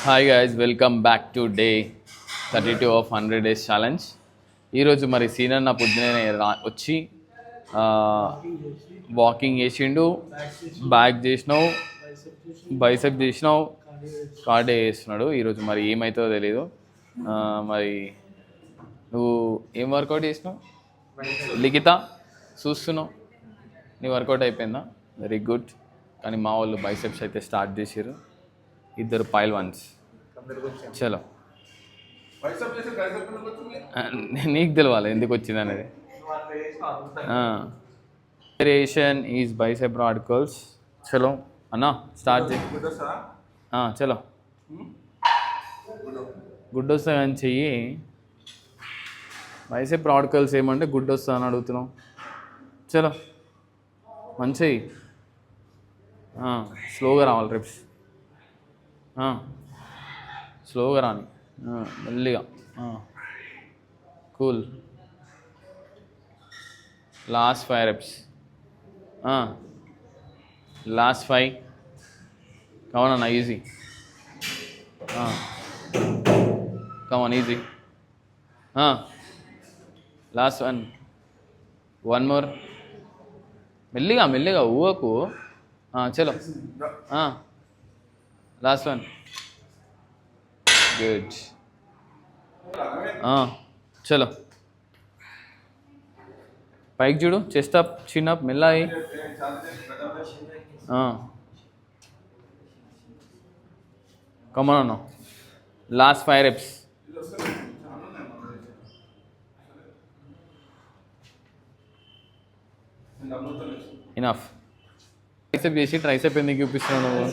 Hi guys, welcome back to day 32 of 100 days challenge. ఈరోజు మరి senior నా పొద్దునే వచ్చి వాకింగ్ చేసిండు, బ్యాక్ చేసినావు, బైసెప్ చేసినావు, కార్డే చేస్తున్నాడు. ఈరోజు మరి ఏమవుతుందో తెలీదు. మరి నువ్వు ఏం వర్కౌట్ చేసినావు? లిఖిత చూస్తున్నావు, నీ వర్కౌట్ అయిపోయిందా? Very good. కానీ మా వాళ్ళు బైసెప్స్ అయితే స్టార్ట్ చేసారు, ఇద్దరు పైల్వాన్స్. చలో, నీకు తెలవాలి ఎందుకు వచ్చింది అనేది. Variation is bicep rod curls. చలో అన్నా, స్టార్ట్ చేయి. చలో, గుడ్ వస్తా కానీ చెయ్యి. బైసెప్ రాడ్ కర్ల్స్ ఏమంటే గుడ్ వస్తా అని అడుగుతున్నావు. చలో మంచి స్లోగా రావాలి రిప్స్, స్లోగా రాని, మెల్లిగా. Cool. Last 5 reps. Last 5. Come on easy. Come on easy. Last 1. 1 more. మెల్లిగా మెల్లిగా ఊవకు. చలో, లాస్ట్ 1. గుడ్. చలో, పైకి చూడు, చెస్ట్ అప్, చిన్ అప్, మెల్లగా. కమన్ అన్న. Last 5 reps. ఇనఫ్. ట్రైసెప్ చేసి ట్రైసెప్ ఎందుకు చూపిస్తున్నావు నువ్వు?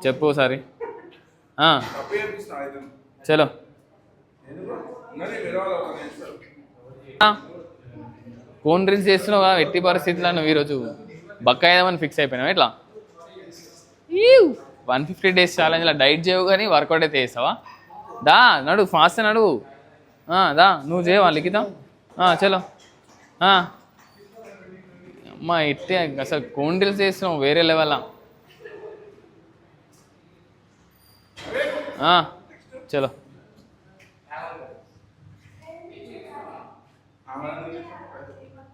చెప్పు ఒకసారి. చలో, ఫోన్ డ్రింక్స్ చేస్తున్నావు కదా, ఎట్టి పరిస్థితుల్లో నువ్వు ఈరోజు బక్కాయిదామని ఫిక్స్ అయిపోయినావు. ఎట్లా 150 days ఛాలెంజ్లో డైట్ చేయవు కానీ వర్కౌట్ అయితే చేస్తావా? దా నడు, ఫాస్ట్ నడు. దా, నువ్వు చేయవా లిఖిత? చలో. అమ్మా ఎట్టి అసలు ఫోన్ డ్రింక్స్ చేస్తున్నావు వేరే లెవెల్లా. చలో,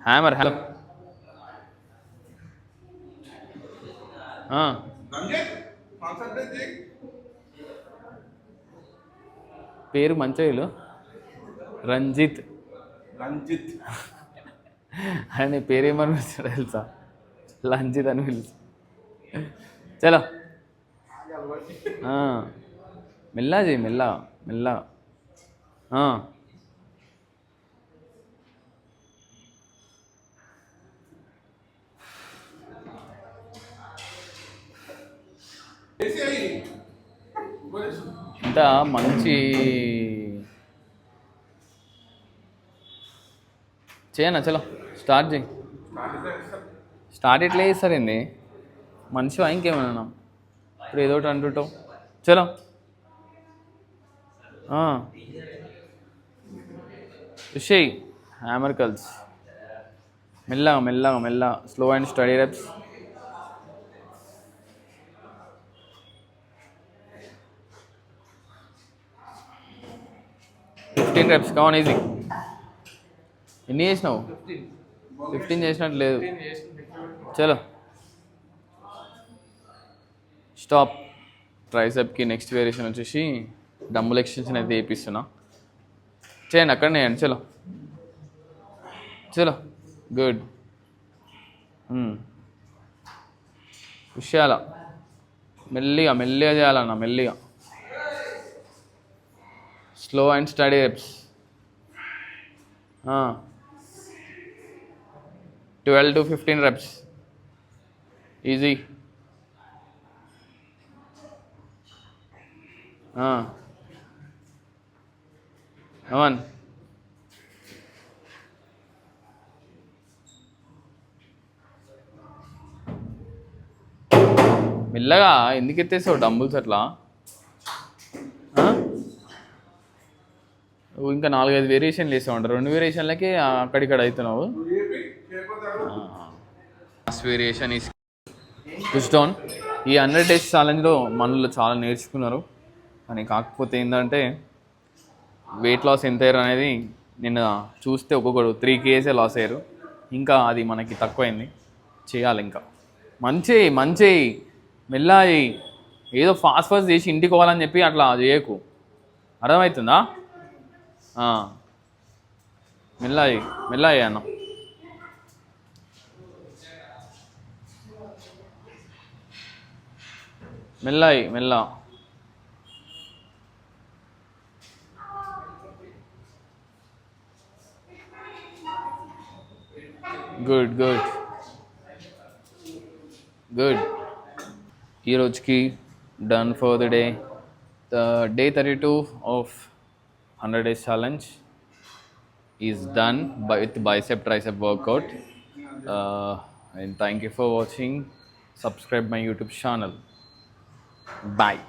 హ్యామర్. హలో, పేరు మంచిగా రంజిత్. అని పేరేమని పిలుస్తాడు తెలుసా? లంజిత్ అని పిలుస్తా. చలో, మెల్లా చేయి, మెల్లా మెల్లా. ఇంత మంచి చేయనా? చలో, స్టార్ట్ చేయి. స్టార్ట్ ఎట్లా చేస్తారండి? మనిషివా ఇంకేమన్నా? ఇప్పుడు ఏదో ఒకటి అంటుంటావు. చలో, షేయ్. హ్యామర్ కర్ల్స్ మెల్లగా మెల్లగా మెల్లగా, slow and steady reps. reps. కావాలి ఈజీ. ఎన్ని చేసినావు? 15 చేసినట్టు లేదు. చలో, స్టాప్. ట్రైసెప్కి నెక్స్ట్ వేరియేషన్ వచ్చేసి డంబుల్ ఎక్స్టెన్షన్ అయితే వేపిస్తున్నా. చేయండి, అక్కడనే చేయండి. చలో చలో, గుడ్. పుష్ చేయాలా, మెల్లిగా మెల్లిగా చేయాలన్నా, మెల్లిగా. Slow and steady reps. 12 to 15 reps. Easy. Come on. మెల్లగా ఎందుకు ఎత్తేసావు డంబుల్స్ అట్లా? ఇంకా 4-5 వేరియేషన్లు వేసావు అంటారు. 2 వేరియేషన్లకి అక్కడిక్కడ అవుతున్నావు. Last variation is push down. ఈ 100 days ఛాలెంజ్లో మనలో చాలా నేర్చుకున్నారు. కానీ కాకపోతే ఏంటంటే వెయిట్ లాస్ ఎంత అయ్యారు అనేది నిన్న చూస్తే ఒక్కొక్కడు 3 kgs లాస్ అయ్యారు. ఇంకా అది మనకి తక్కువైంది, చేయాలి ఇంకా. మంచి మంచి మెల్లగా ఏదో ఫాస్ట్ ఫాస్ట్ చేసి ఇంటికి పోవాలని చెప్పి అట్లా చేయకు, అర్థమవుతుందా? మెల్లగా మెల్లగా అన్న. మెల్ల గుడ్ గుడ్ గుడ్. ఈ రోజుకి done for the day. The day 32 of 100 days challenge is done with bicep tricep workout. And thank you for watching. Subscribe my YouTube channel. Bye.